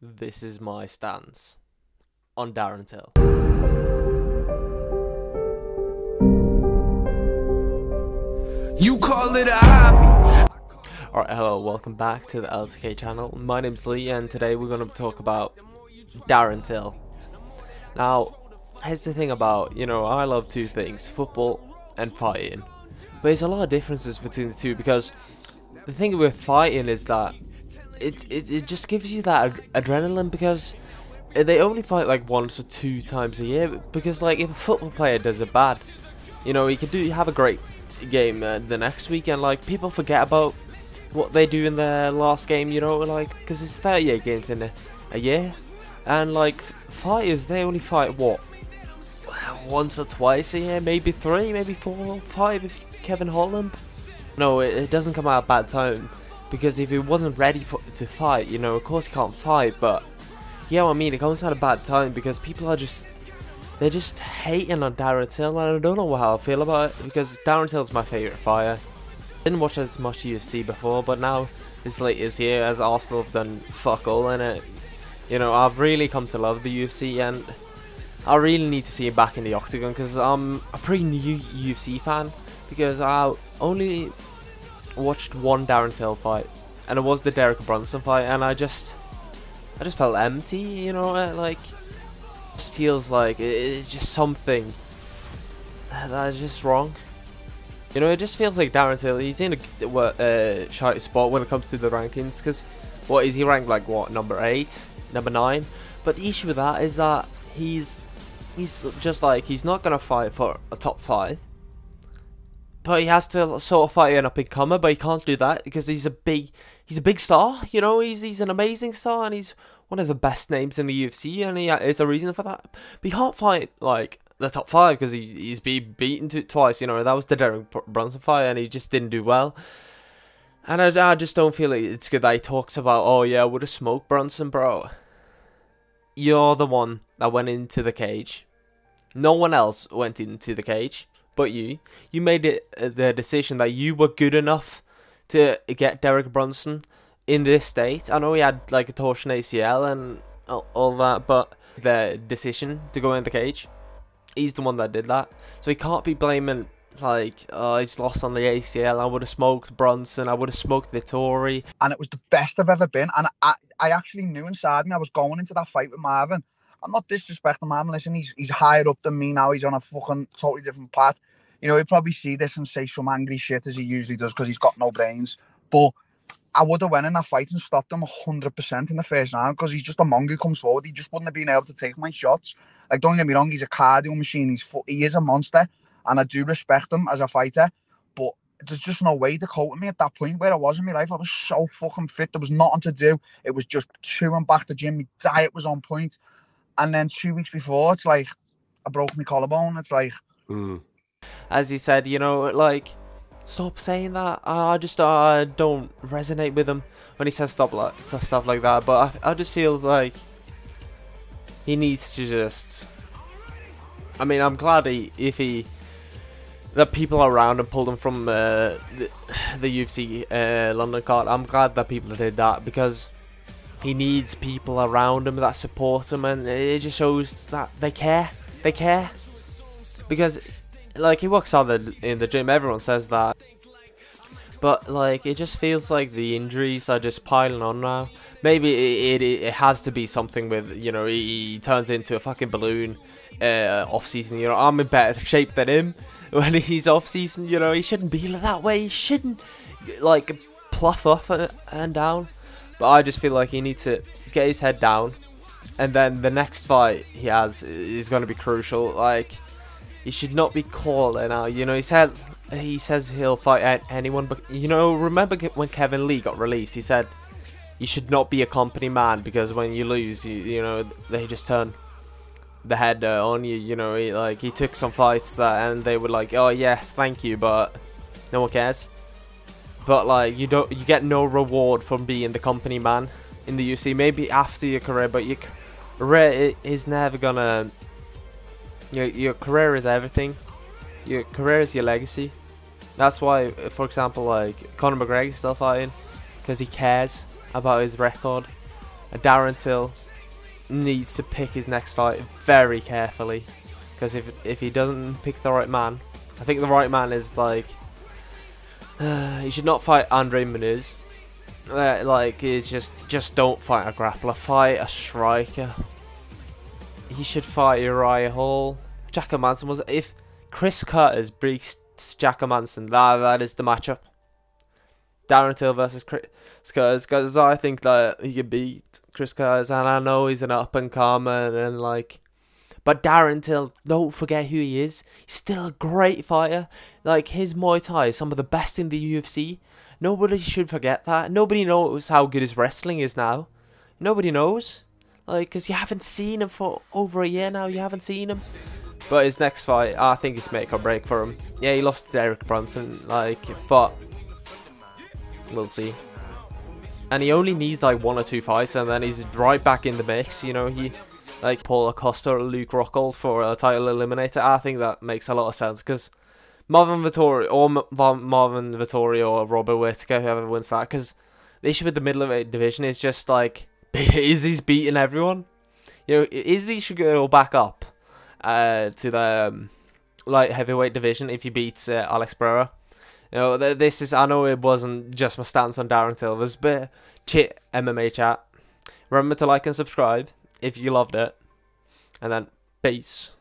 This is my stance on Darren Till. You call it a hobby. Alright, hello, welcome back to the LTK channel. My name's Lee and today we're going to talk about Darren Till. Now, here's the thing about, I love two things, football and fighting. But there's a lot of differences between the two because the thing with fighting is that it just gives you that adrenaline because they only fight like once or two times a year. Because like if a football player does it bad, he can have a great game the next week and like people forget about what they do in their last game, because it's 38 games in a year. And like fighters, they only fight what, once or twice a year, maybe three, maybe four, five if Kevin Holland. No, it doesn't come at a bad time, because if he wasn't ready to fight, of course he can't fight. But yeah, it comes at a bad time because people are they're just hating on Darren Till, and I don't know how I feel about it because Darren Till's my favourite fighter. Didn't watch as much UFC before, but now this latest year, as Arsenal have done fuck all in it, I've really come to love the UFC, and I really need to see him back in the octagon because I'm a pretty new UFC fan because I only watched one Darren Till fight, and it was the Jack Hermansson fight, and I just felt empty, like it just feels like it's just something that's just wrong. It just feels like Darren Till, he's in a shite spot when it comes to the rankings, because what is he ranked, like what, number 8, number 9? But the issue with that is that he's just like, he's not gonna fight for a top 5, but he has to sort of fight an up and comer, but he can't do that because he's a big star, he's an amazing star, and he's one of the best names in the UFC, and there's a reason for that. But he can't fight like the top 5 because he's been beaten twice. That was the Darren Brunson fight, and he just didn't do well. And I just don't feel like it's good that he talks about, oh yeah, I would have smoked Brunson, bro. You're the one that went into the cage. No one else went into the cage but you. You made it the decision that you were good enough to get Derek Brunson in this state. I know he had like a torsion ACL and all that, but the decision to go in the cage, he's the one that did that. So he can't be blaming like, oh, he's lost on the ACL. I would have smoked Brunson. I would have smoked Vittori. And it was the best I've ever been. And I actually knew inside me I was going into that fight with Marvin. I'm not disrespecting Marvin. Listen, he's higher up than me now. He's on a fucking totally different path. He'd probably see this and say some angry shit as he usually does because he's got no brains. But I would have went in that fight and stopped him 100% in the first round because he's just a monk who comes forward. He just wouldn't have been able to take my shots. Like, don't get me wrong, he's a cardio machine. He is a monster, and I do respect him as a fighter. But there's just no way to cope with me at that point where I was in my life. I was so fucking fit. There was nothing to do. It was just chewing back the gym. My diet was on point. And then 2 weeks before, it's like I broke my collarbone. It's like... As he said, like, stop saying that. I don't resonate with him when he says stuff like that. But I just feels like he needs to just... I'm glad that people around him pulled him from the UFC London card. I'm glad that people did that because he needs people around him that support him, and it just shows that they care. They care because, like, he works hard in the gym. Everyone says that, but like, it just feels like the injuries are just piling on now. Maybe it has to be something with, he turns into a fucking balloon off season. I'm in better shape than him when he's off season. He shouldn't be that way. He shouldn't like pluff up and down. But I just feel like he needs to get his head down, and then the next fight he has is going to be crucial. Like, he should not be calling out. He says he'll fight anyone, but remember when Kevin Lee got released? He said you should not be a company man because when you lose, they just turn the head on you. He took some fights and they were like, oh yes, thank you, but no one cares. But like, you get no reward from being the company man in the UFC. Maybe after your career, but your career is never gonna. Your career is everything. Your career is your legacy. That's why, for example, like Conor McGregor's still fighting because he cares about his record. And Darren Till needs to pick his next fight very carefully, because if he doesn't pick the right man, I think the right man is like he should not fight Andre Muniz. Like, it's just don't fight a grappler, fight a striker. He should fight Uriah Hall. Jack Hermansson was, if Chris Curtis beats Jack Hermansson, that is the matchup. Darren Till versus Chris Curtis, because I think that he can beat Chris Curtis, and I know he's an up and comer, and like, but Darren Till, don't forget who he is. He's still a great fighter. Like, his Muay Thai is some of the best in the UFC. Nobody should forget that. Nobody knows how good his wrestling is now. Nobody knows. Like, because you haven't seen him for over a year now. You haven't seen him. But his next fight, I think it's make or break for him. Yeah, he lost to Derek Brunson, like, but we'll see. And he only needs like 1 or 2 fights, and then he's right back in the mix. You know, he like Paul Acosta or Luke Rockhold for a title eliminator. I think that makes a lot of sense, because Marvin Vittori or Robert Whittaker, whoever wins that, because the issue with the middleweight division is just like Izzy's beating everyone. You know, Izzy should go back up to the light heavyweight division if he beats Alex Pereira. You know, this is, I know it wasn't just my stance on Darren Till, it was a bit chit MMA chat. Remember to like and subscribe if you loved it, and then peace.